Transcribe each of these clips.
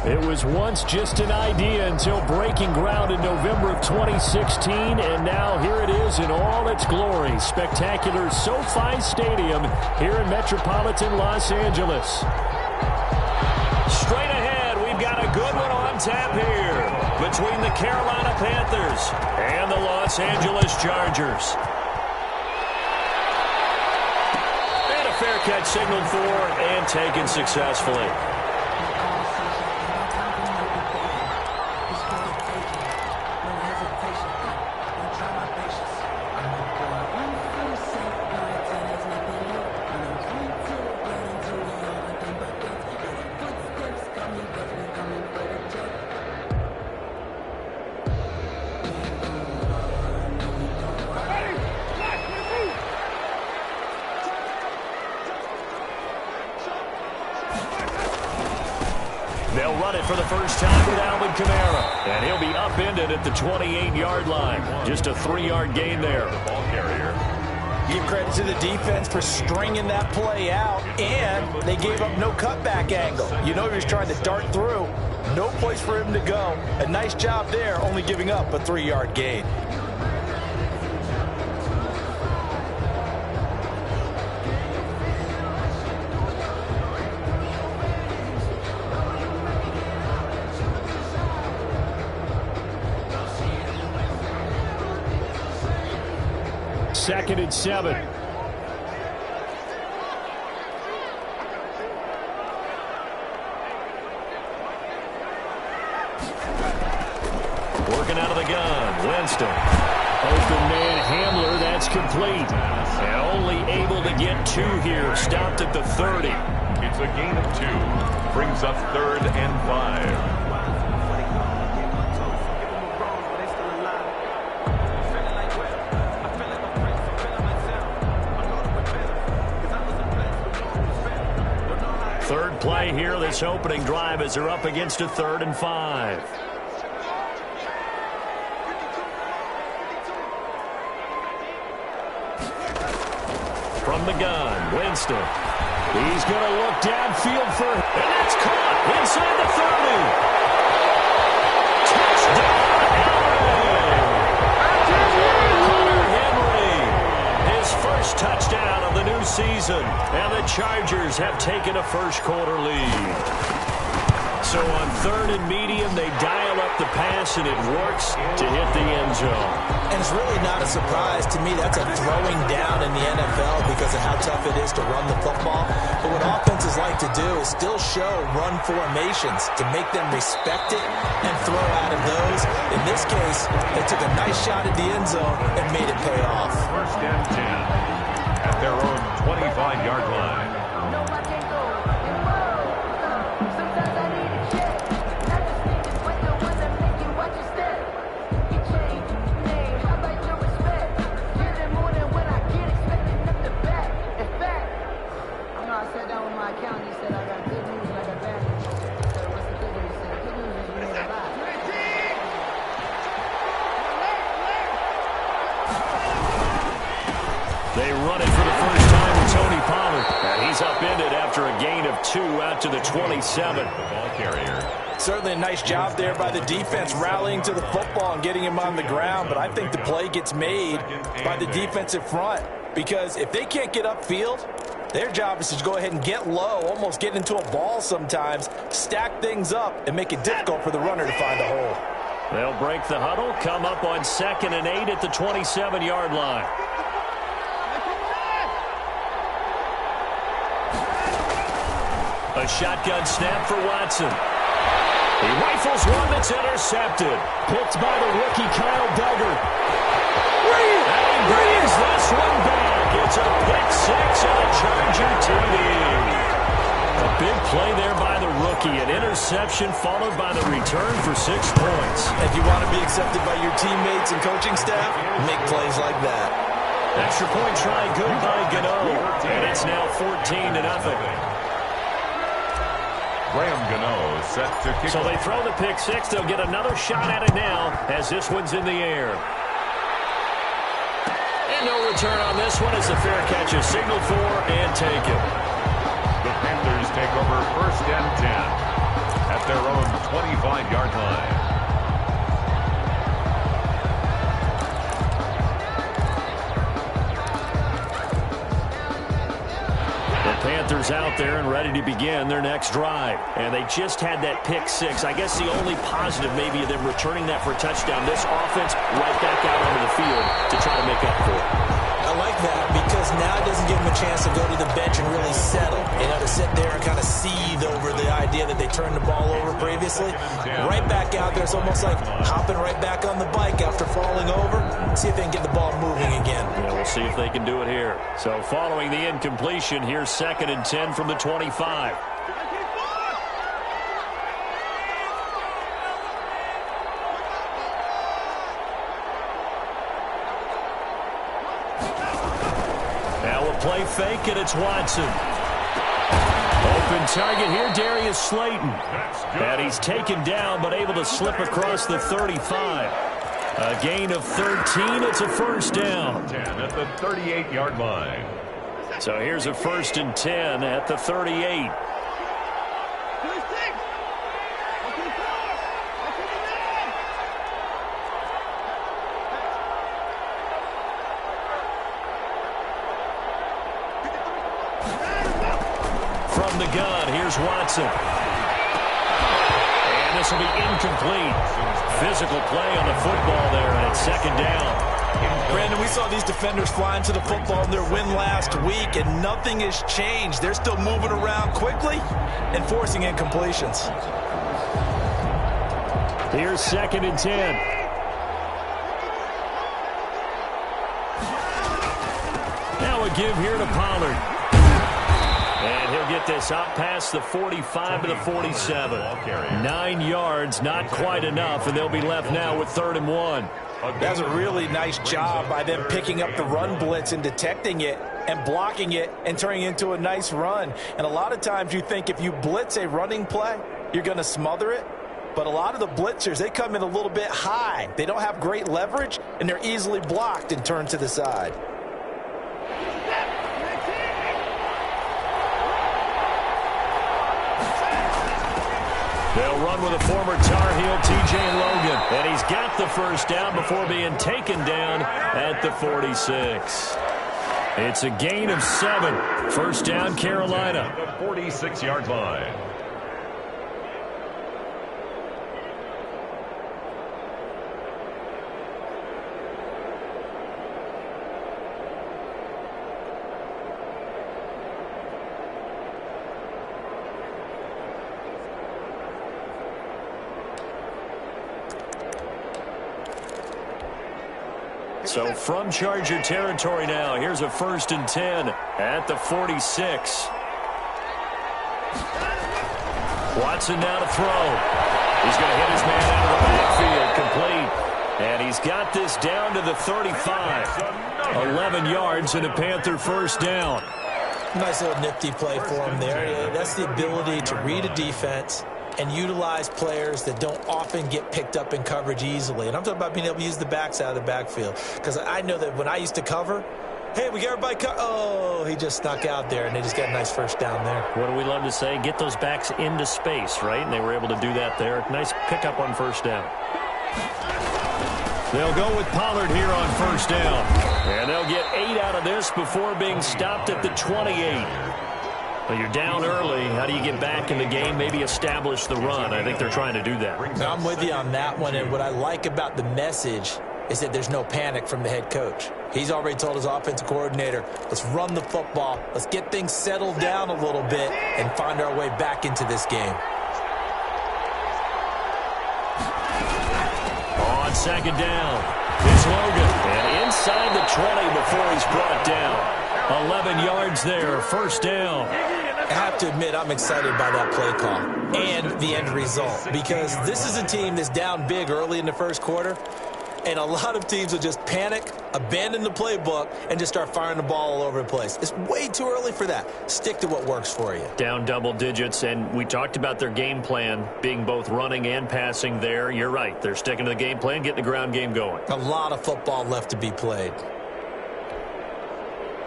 It was once just an idea until breaking ground in November of 2016, and now here it is in all its glory. Spectacular SoFi Stadium here in metropolitan Los Angeles. Straight ahead, we've got a good one on tap here between the Carolina Panthers and the Los Angeles Chargers. And a fair catch signaled for and taken successfully. They'll run it for the first time with Alvin Kamara. And he'll be upended at the 28-yard line. Just a 3-yard gain there. Ball carrier. Give credit to the defense for stringing that play out, and they gave up no cutback angle. You know he was trying to dart through. No place for him to go. A nice job there, only giving up a 3-yard gain. Second and 7. Working out of the gun. Winston. Open man Hamler. That's complete. And only able to get 2 here. Stopped at the 30. It's a gain of 2. Brings up 3rd and 5. Third play here, this opening drive, as they're up against a 3rd and 5. From the gun, Winston. He's going to look downfield for, and that's caught inside the 30. Touchdown, Henry! His first touchdown of the new season. And the Chargers have taken a first-quarter lead. So on 3rd and medium, they dial up the pass, and it works to hit the end zone. And it's really not a surprise to me. That's a throwing down in the NFL because of how tough it is to run the football. But what offenses like to do is still show run formations to make them respect it and throw out of those. In this case, they took a nice shot at the end zone and made it pay off. First and 10 at their own 25-yard line. They run it for the first time with Tony Pollard. And he's upended after a gain of 2 out to the 27. Ball carrier. Certainly a nice job there by the defense rallying to the football and getting him on the ground. But I think the play gets made by the defensive front. Because if they can't get upfield, their job is to go ahead and get low, almost get into a ball sometimes, stack things up, and make it difficult for the runner to find a hole. They'll break the huddle, come up on 2nd and 8 at the 27-yard line. A shotgun snap for Watson. He rifles one that's intercepted. Picked by the rookie Kyle Duggar. And he brings this one back. It's a pick 6 and a Charger TD. A big play there by the rookie. An interception followed by the return for 6 points. If you want to be accepted by your teammates and coaching staff, make plays like that. Extra point try good by Gano. And it's now 14-0. Graham Gano set to kick. So they throw the pick 6. They'll get another shot at it now as this one's in the air. And no return on this one as the fair catch is signaled for and taken. The Panthers take over 1st and 10 at their own 25-yard line. Panthers out there and ready to begin their next drive. And they just had that pick six. I guess the only positive maybe of them returning that for a touchdown. This offense right back out onto the field to try to make up for it. I like that because now it doesn't give them a chance to go to the bench and really settle. You know, to sit there and kind of seethe over the idea that they turned the ball over previously. Right back out there. It's almost like hopping right back on the bike after falling over. See if they can get the ball moving again. Yeah, we'll see if they can do it here. So following the incompletion, here's 2nd and 10 from the 25. Play fake, and it's Watson. Open target here, Darius Slayton. And he's taken down, but able to slip across the 35. A gain of 13. It's a first down. 10 at the 38-yard line. So here's a 1st and 10 at the 38. From the gun, here's Watson. And this will be incomplete. Physical play on the football there, and it's 2nd down. Brandon, we saw these defenders flying to the football in their win last week, and nothing has changed. They're still moving around quickly and forcing incompletions. Here's 2nd and 10. Now a give here to Pollard. And he'll get this out past the 45 to the 47. 9 yards, not quite enough, and they'll be left now with 3rd and 1. That's a really nice job by them picking up the run blitz and detecting it and blocking it and turning it into a nice run. And a lot of times you think if you blitz a running play, you're going to smother it. But a lot of the blitzers, they come in a little bit high. They don't have great leverage, and they're easily blocked and turned to the side. They'll run with a former Tar Heel, T.J. Logan. And he's got the first down before being taken down at the 46. It's a gain of 7. First down, Carolina. The 46-yard line. So from Charger territory now, here's a 1st and 10 at the 46. Watson now to throw. He's going to hit his man out of the backfield, complete. And he's got this down to the 35. 11 yards and a Panther first down. Nice little nifty play for him there. That's the ability to read a defense and utilize players that don't often get picked up in coverage easily. And I'm talking about being able to use the backs out of the backfield. Because I know that when I used to cover, hey, we got everybody oh, he just snuck out there, and they just got a nice first down there. What do we love to say? Get those backs into space, right? And they were able to do that there. Nice pickup on first down. They'll go with Pollard here on first down. And they'll get 8 out of this before being stopped at the 28. Well, you're down early. How do you get back in the game? Maybe establish the run. I think they're trying to do that. I'm with you on that one. And what I like about the message is that there's no panic from the head coach. He's already told his offensive coordinator, let's run the football. Let's get things settled down a little bit and find our way back into this game. On 2nd down, it's Logan. And inside the 20 before he's brought down. 11 yards there, first down. I have to admit, I'm excited by that play call and the end result, because this is a team that's down big early in the first quarter, and a lot of teams will just panic, abandon the playbook, and just start firing the ball all over the place. It's way too early for that. Stick to what works for you. Down double digits, and we talked about their game plan being both running and passing there. You're right. They're sticking to the game plan, getting the ground game going. A lot of football left to be played.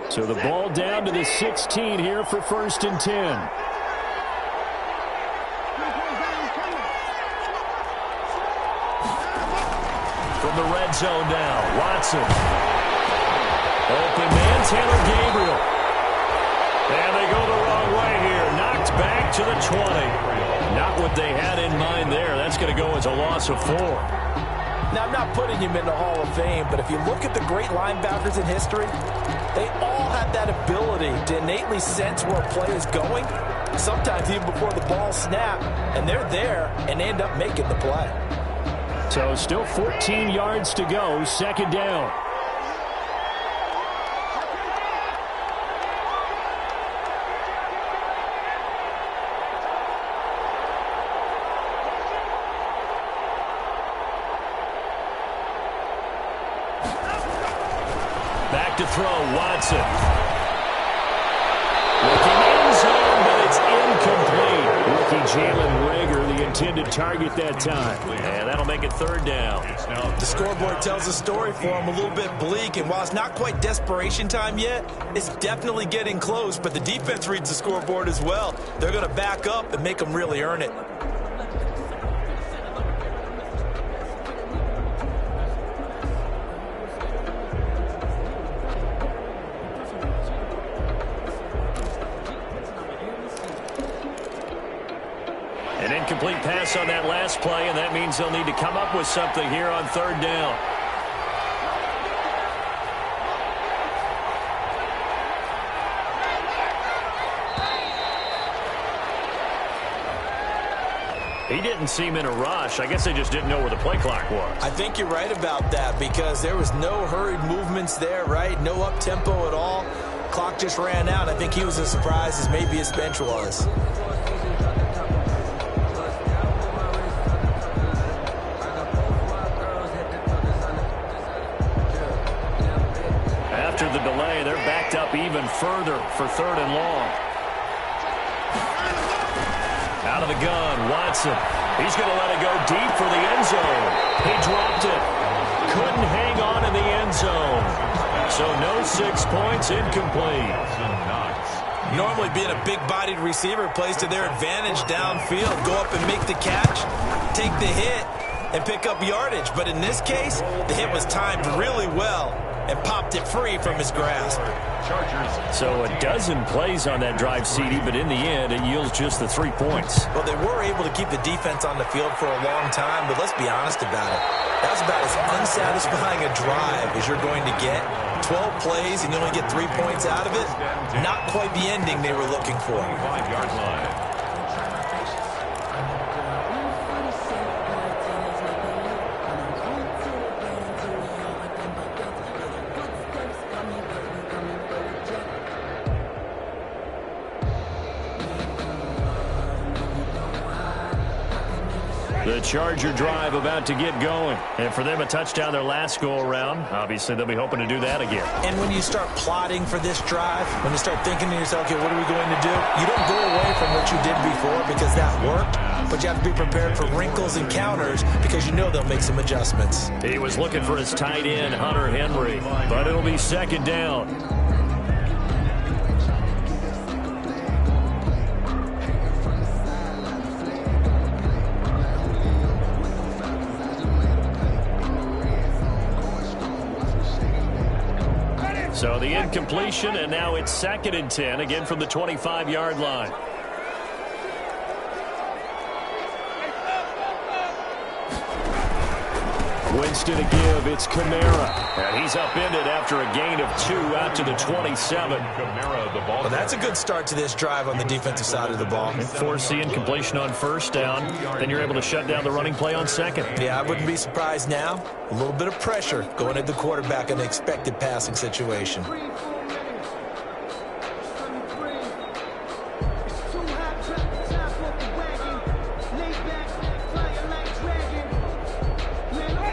So the ball down to the 16 here for 1st and 10. the red zone now. Watson. Open man, Taylor Gabriel. And they go the wrong way here. Knocked back to the 20. Not what they had in mind there. That's going to go as a loss of 4. Now, I'm not putting him in the Hall of Fame, but if you look at the great linebackers in history, they all have that ability to innately sense where a play is going, sometimes even before the ball snaps, and they're there and end up making the play. So still 14 yards to go, second down. Back to throw, Watson. Looking end zone, but it's incomplete. Rookie Jalen Reagor, the intended target that time. And that'll make it third down. The scoreboard tells a story for him, a little bit bleak, and while it's not quite desperation time yet, it's definitely getting close, but the defense reads the scoreboard as well. They're going to back up and make them really earn it. An incomplete pass on that last play, and that means they'll need to come up with something here on third down. He didn't seem in a rush. I guess they just didn't know where the play clock was. I think you're right about that because there was no hurried movements there, right? No up-tempo at all. Clock just ran out. I think he was as surprised as maybe his bench was. After the delay, they're backed up even further for third and long. Out of the gun, Watson. He's going to let it go deep for the end zone. He dropped it. Couldn't hang on in the end zone. So no 6 points, incomplete. Normally being a big-bodied receiver plays to their advantage downfield. Go up and make the catch, take the hit, and pick up yardage. But in this case, the hit was timed really well and popped it free from his grasp. So a dozen plays on that drive, CD, but in the end, it yields just the 3 points. Well, they were able to keep the defense on the field for a long time, but let's be honest about it. That was about as unsatisfying a drive as you're going to get. 12 plays and you only get 3 points out of it. Not quite the ending they were looking for. 5-yard line. The Charger drive about to get going. And for them, a touchdown their last go-around. Obviously, they'll be hoping to do that again. And when you start plotting for this drive, when you start thinking to yourself, okay, what are we going to do? You don't go away from what you did before because that worked, but you have to be prepared for wrinkles and counters because you know they'll make some adjustments. He was looking for his tight end, Hunter Henry, but it'll be second down. So the incompletion, and now it's 2nd and 10, again from the 25-yard line. Winston to give, it's Kamara. And he's upended after a gain of 2 out to the 27. Kamara, the ball. Well, that's a good start to this drive on the defensive side of the ball. Force the incompletion on first down, then you're able to shut down the running play on second. Yeah, I wouldn't be surprised now. A little bit of pressure going at the quarterback in an expected passing situation.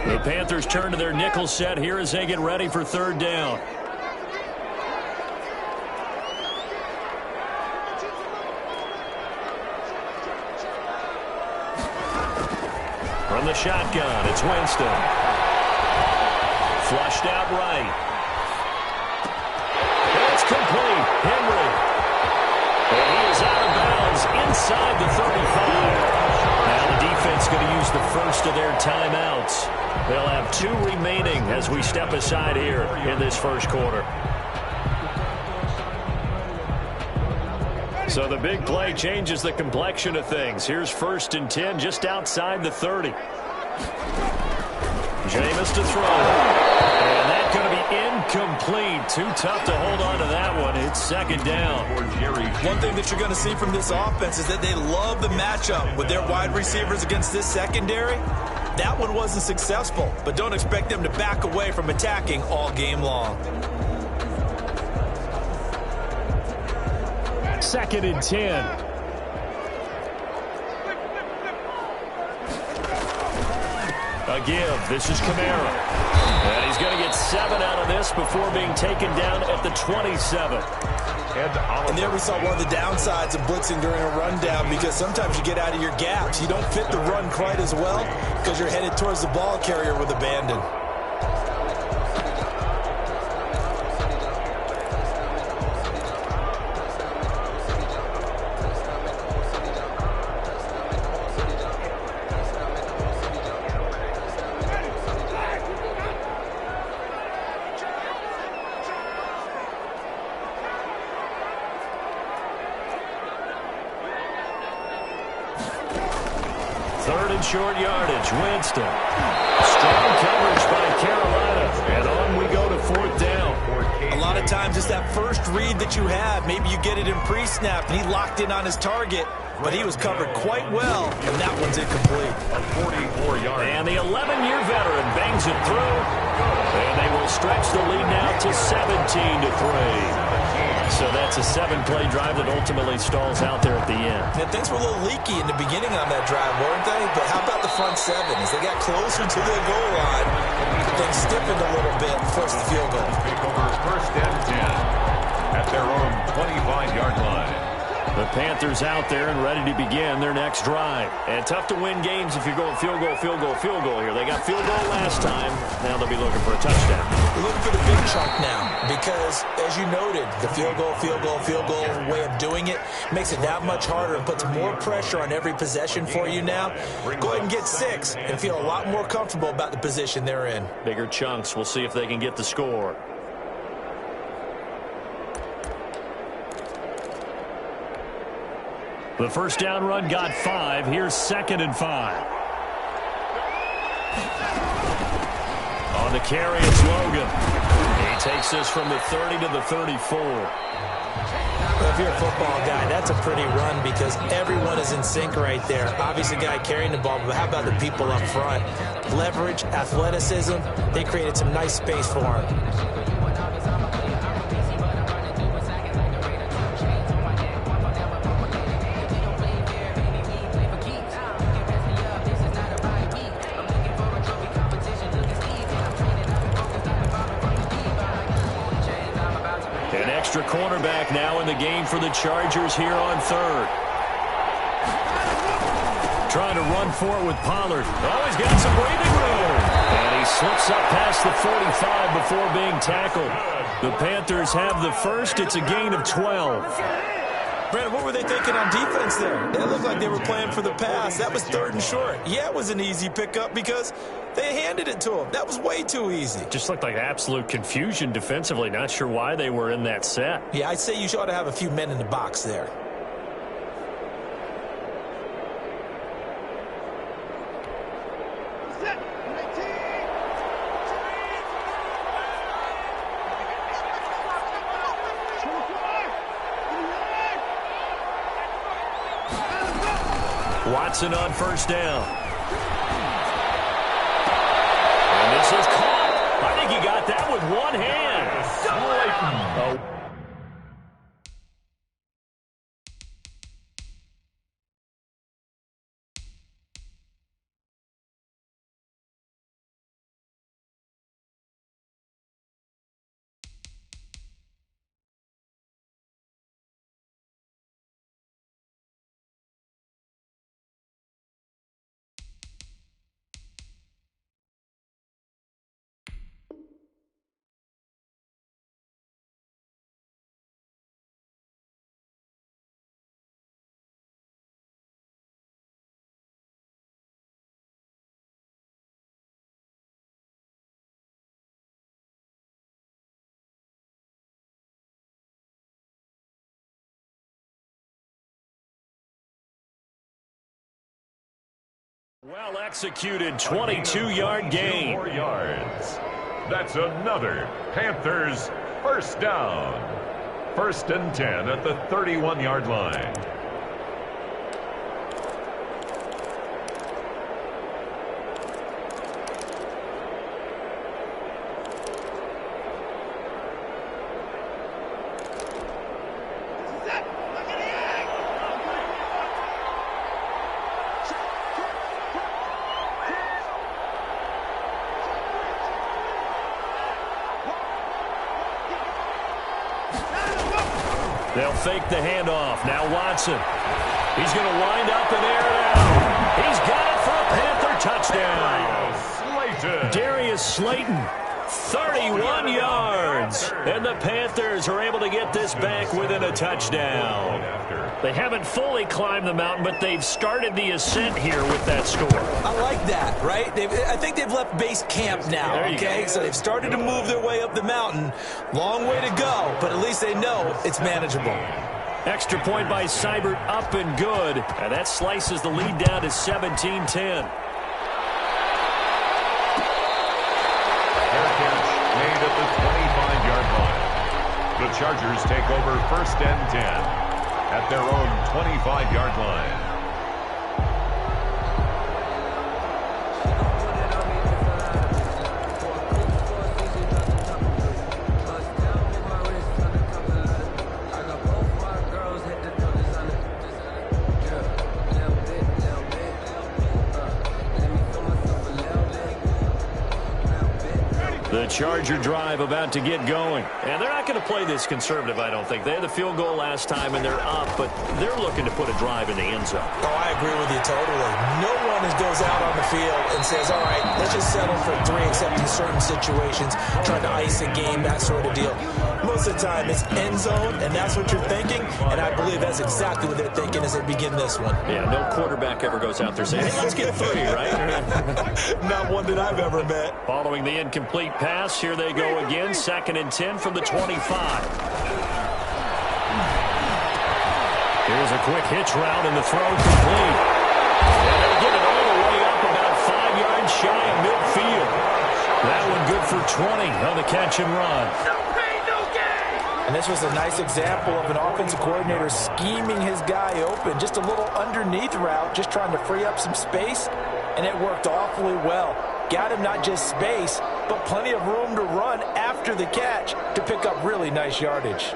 The Panthers turn to their nickel set here as they get ready for third down. From the shotgun, it's Winston. Flushed out right. It's complete. Henry. And he is out of bounds inside the 35. Now the defense going to use the first of their timeouts. They'll have 2 remaining as we step aside here in this first quarter. So the big play changes the complexion of things. Here's 1st and 10 just outside the 30. Jameis to throw. And that's going to be incomplete. Too tough to hold on to that one. It's 2nd down. One thing that you're going to see from this offense is that they love the matchup with their wide receivers against this secondary. That one wasn't successful, but don't expect them to back away from attacking all game long. 2nd and 10. A give. This is Kamara. And he's going to get 7 out of this before being taken down at the 27. And there we saw one of the downsides of blitzing during a rundown, because sometimes you get out of your gaps. You don't fit the run quite as well because you're headed towards the ball carrier with abandon. Short yardage. Winston. Strong coverage by Carolina. And on we go to 4th down. A lot of times it's that first read that you have. Maybe you get it in pre-snap and he locked in on his target, but he was covered quite well, and that one's incomplete. A 44-yard. And the 11-year veteran bangs it through. And they will stretch the lead now to 17-3. So that's a 7-play drive that ultimately stalls out there at the end. And things were a little leaky in the beginning on that drive, weren't they? But how about the front 7? As they got closer to the goal line, things stiffened a little bit and forced the field goal. Take over 1st and 10 at their own 25-yard line. The Panthers out there and ready to begin their next drive. And tough to win games if you're going field goal, field goal, field goal here. They got field goal last time. Now they'll be looking for a touchdown. We're looking for the big chunk now because, as you noted, the field goal, field goal, field goal way of doing it makes it that much harder and puts more pressure on every possession for you now. Go ahead and get 6 and feel a lot more comfortable about the position they're in. Bigger chunks. We'll see if they can get the score. The first down run got 5. Here's 2nd and 5. On the carry, it's Logan. He takes this from the 30 to the 34. Well, if you're a football guy, that's a pretty run because everyone is in sync right there. Obviously, the guy carrying the ball, but how about the people up front? Leverage, athleticism, they created some nice space for him. Extra cornerback now in the game for the Chargers here on 3rd. Trying to run for it with Pollard. Oh, he's got some breathing room. And he slips up past the 45 before being tackled. The Panthers have the first. It's a gain of 12. Brandon, what were they thinking on defense there? It looked like they were playing for the pass. That was 3rd and short. Yeah, it was an easy pickup because they handed it to him. That was way too easy. Just looked like absolute confusion defensively. Not sure why they were in that set. Yeah, I'd say you ought to have a few men in the box there. Watson on first down. And this is caught. I think he got that with one hand. Oh. Well executed 22-yard gain. 4 yards. That's another Panthers first down. 1st and 10 at the 31-yard line. They'll fake the handoff. Now Watson. He's going to wind up and air it out. He's got it for a Panther touchdown. Darius Slayton, 31 yards. And the Panthers are able to get this back within a touchdown. They haven't fully climbed the mountain, but they've started the ascent here with that score. I like that, right? I think they've left base camp now, okay? So they've started to move their way up the mountain. Long way to go, but at least they know it's manageable. Extra point by Seibert, up and good. And that slices the lead down to 17-10. Made at the 25-yard line. The Chargers take over 1st and 10 at their own 25-yard line. The Charger drive about to get going. And they're not going to play this conservative, I don't think. They had the field goal last time, and they're up, but they're looking to put a drive in the end zone. Oh, I agree with you totally. No one goes out on the field and says, all right, let's just settle for 3, except in certain situations, trying to ice a game, that sort of deal. Most of the time, it's end zone, and that's what you're thinking, and I believe that's exactly what they're thinking as they begin this one. Yeah, no quarterback ever goes out there saying, hey, let's get 3, right? Not one that I've ever met. Following the incomplete pass, here they go again, 2nd and 10 from the 25. Here's a quick hitch route, and the throw complete. And they get it all the way up about 5 yards shy of midfield. That one good for 20 on the catch and run. And this was a nice example of an offensive coordinator scheming his guy open. Just a little underneath route, just trying to free up some space, and it worked awfully well. Got him not just space, but plenty of room to run after the catch to pick up really nice yardage.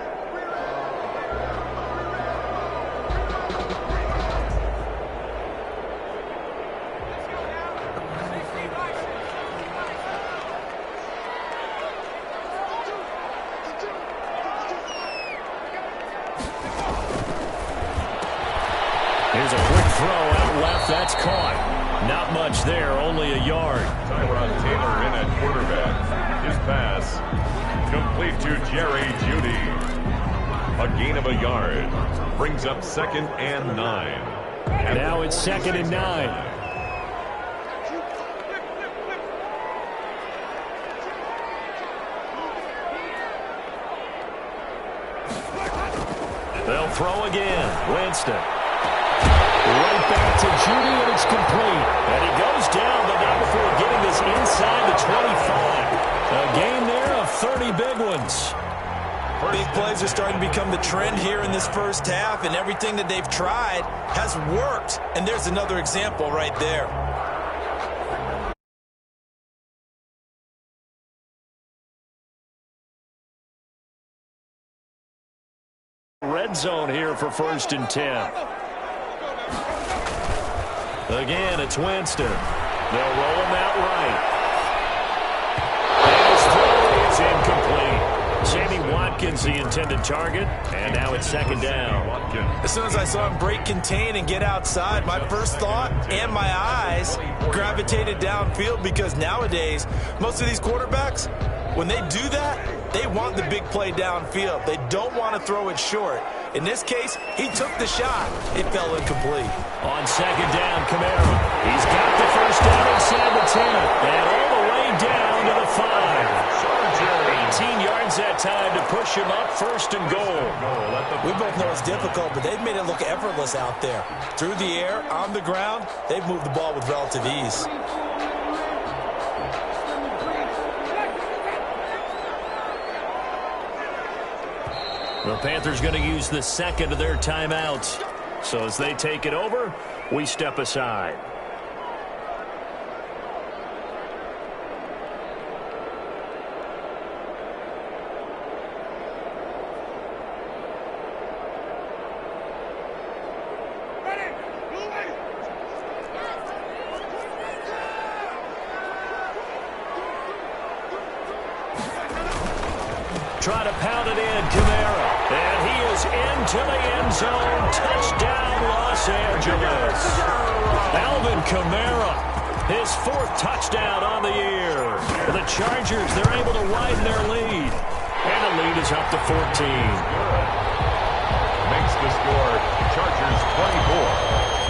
Here's a quick throw out left. That's caught. Not much there, only a yard. Tyrod Taylor in at quarterback. His pass complete to Jerry Jeudy. A gain of a yard. Brings up 2nd and 9. Now it's 2nd and 9. They'll throw again. Winston. Right back to Jeudy, and it's complete. And he goes down, but not before getting this inside the 25. A gain there of 30 big ones. Big plays are starting to become the trend here in this first half, and everything that they've tried has worked. And there's another example right there. Red zone here for 1st and 10. Again, it's Winston. They'll roll him out right. And his throw is incomplete. Sammy Watkins, the intended target, and now it's 2nd down. As soon as I saw him break contain and get outside, my first thought and my eyes gravitated downfield, because nowadays, most of these quarterbacks, when they do that, they want the big play downfield. They don't want to throw it short. In this case, he took the shot. It fell incomplete. On 2nd down, Kamara. He's got the first down inside the 10. And all the way down to the 5. 18 yards use that time to push him up 1st and goal. We both know it's difficult, but they've made it look effortless out there. Through the air, on the ground, they've moved the ball with relative ease. The Panthers going to use the second of their timeouts. So as they take it over, we step aside. Try to pound it in, Kamara. And he is into the end zone. Touchdown, Los Angeles. Alvin Kamara, his 4th touchdown on the year. The Chargers, they're able to widen their lead. And the lead is up to 14. Makes the score Chargers 24,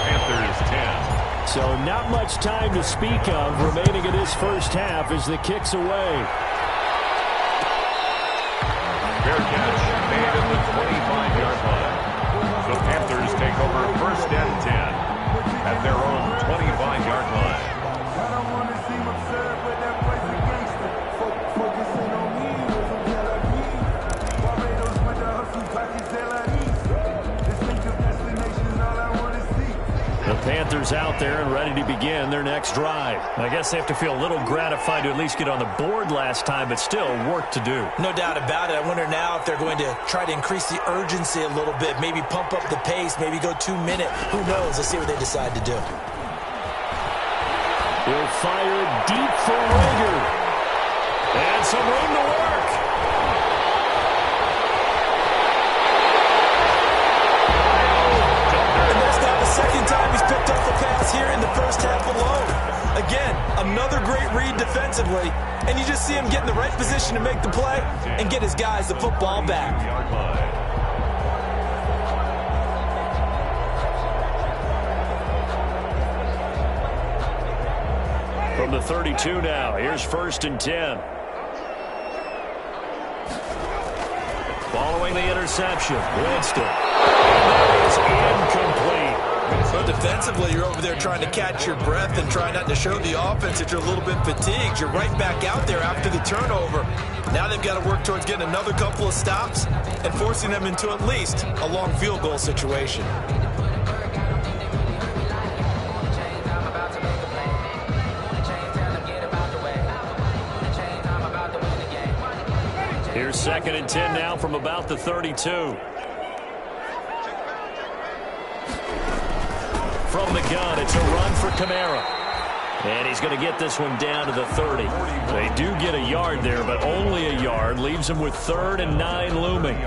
Panthers 10. So not much time to speak of remaining in this first half as the kick's away. Fair catch made at the 25-yard line. The Panthers take over 1st and 10 at their own 25-yard line. I don't want to seem absurd, but that boy's a gangster. Focusing on me was a melody. Barbados with the hustle, pockets This link of destination is all I want to see. The Panthers out there and ready to begin their next drive. I guess they have to feel a little gratified to at least get on the board last time, but still work to do. No doubt about it. I wonder now if they're going to try to increase the urgency a little bit, maybe pump up the pace, maybe go 2-minute. Who knows? Let's see what they decide to do. He'll fire deep for Rager. And some room to work. And that's now the 2nd time he's picked up a pass here in the first half alone. Again, another great read defensively, and you just see him get in the right position to make the play and get his guys the football back. From the 32 now, here's 1st and 10. Following the interception, Winston. And that is incomplete. So defensively, you're over there trying to catch your breath and try not to show the offense that you're a little bit fatigued. You're right back out there after the turnover. Now they've got to work towards getting another couple of stops and forcing them into at least a long field goal situation. Here's 2nd and 10 now from about the 32. From the gun, it's a run for Kamara. And he's going to get this one down to the 30. They do get a yard there, but only a yard. Leaves him with 3rd and 9 looming.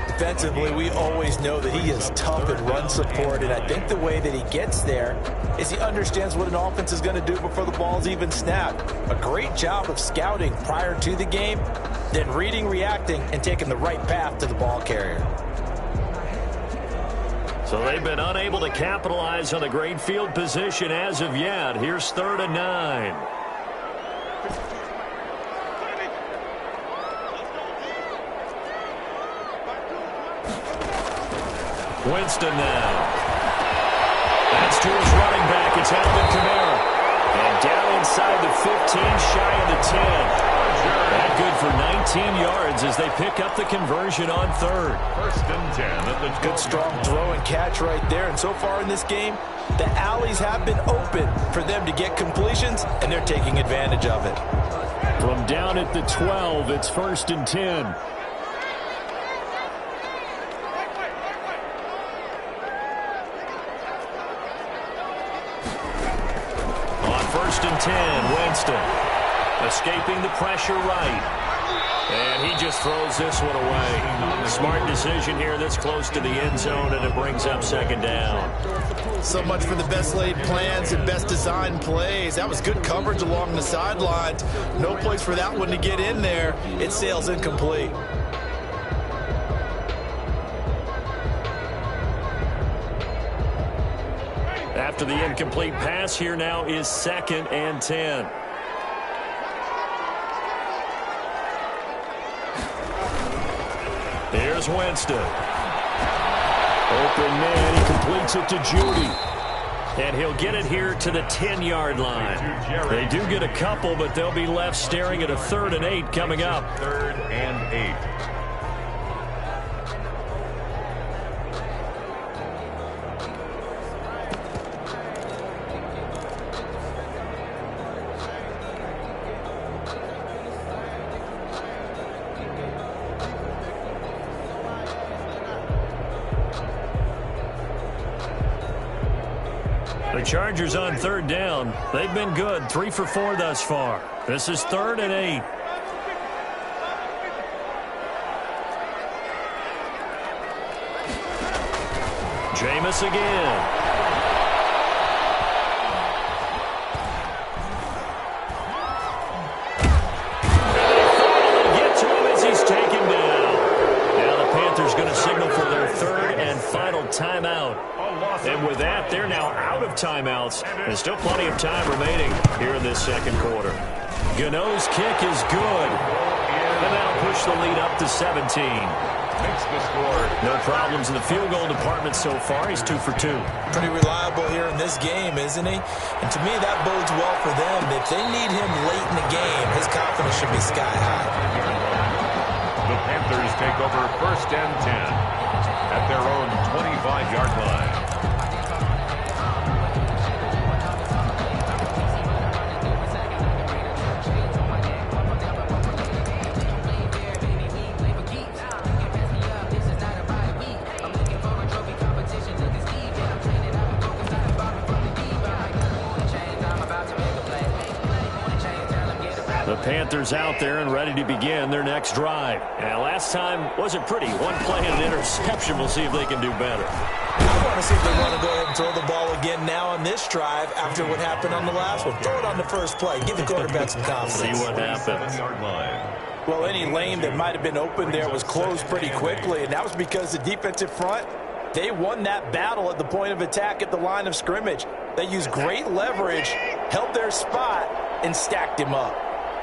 Defensively, we always know that he is tough in run support, and I think the way that he gets there is he understands what an offense is going to do before the ball's even snapped. A great job of scouting prior to the game, then reading, reacting, and taking the right path to the ball carrier. So they've been unable to capitalize on the great field position as of yet. Here's 3rd and 9. Winston now. That's to his running back. It's Alvin Kamara. And down inside the 15, shy of the 10. That good for 19 yards as they pick up the conversion on 3rd. 1st and 10 at the good strong throw and catch right there. And so far in this game, the alleys have been open for them to get completions, and they're taking advantage of it. From down at the 12, it's 1st and 10. On 1st and 10, Winston. Escaping the pressure right. And he just throws this one away. Smart decision here this close to the end zone, and it brings up 2nd down. So much for the best laid plans and best designed plays. That was good coverage along the sidelines. No place for that one to get in there. It sails incomplete. After the incomplete pass, here now is 2nd and 10. Here's Winston. Open man. He completes it to Judy. And he'll get it here to the 10-yard line. They do get a couple, but they'll be left staring at a 3rd and 8 coming up. 3rd and 8. The Chargers on 3rd down. They've been good, 3 for 4 thus far. This is 3rd and 8. Jameis again. And they finally get to him as he's taken down. Now the Panthers going to signal for their 3rd and final timeout. And with that, they're now out of timeouts. There's still plenty of time remaining here in this 2nd quarter. Gano's kick is good. And that'll push the lead up to 17. Makes the score. No problems in the field goal department so far. He's 2 for 2. Pretty reliable here in this game, isn't he? And to me, that bodes well for them. If they need him late in the game, his confidence should be sky high. The Panthers take over 1st and 10 at their own 25-yard line. The Panthers out there and ready to begin their next drive. And last time wasn't pretty. One play and an interception. We'll see if they can do better. I want to see if they want to go ahead and throw the ball again now on this drive after what happened on the last one. Throw it on the first play. Give the quarterback some confidence. See what happens. Well, any lane that might have been open there was closed pretty quickly, and that was because the defensive front, they won that battle at the point of attack at the line of scrimmage. They used great leverage, held their spot, and stacked him up.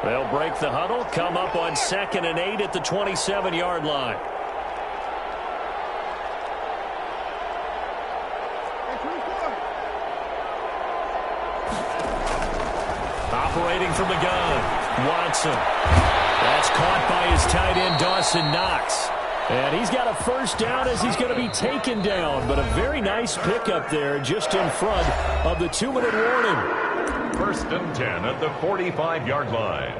They'll break the huddle, come up on 2nd and 8 at the 27-yard line. Operating from the gun, Watson. That's caught by his tight end, Dawson Knox. And he's got a 1st down as he's going to be taken down. But a very nice pickup there just in front of the 2-minute warning. 1st and 10 at the 45-yard line.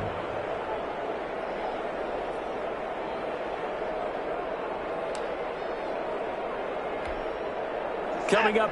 Coming up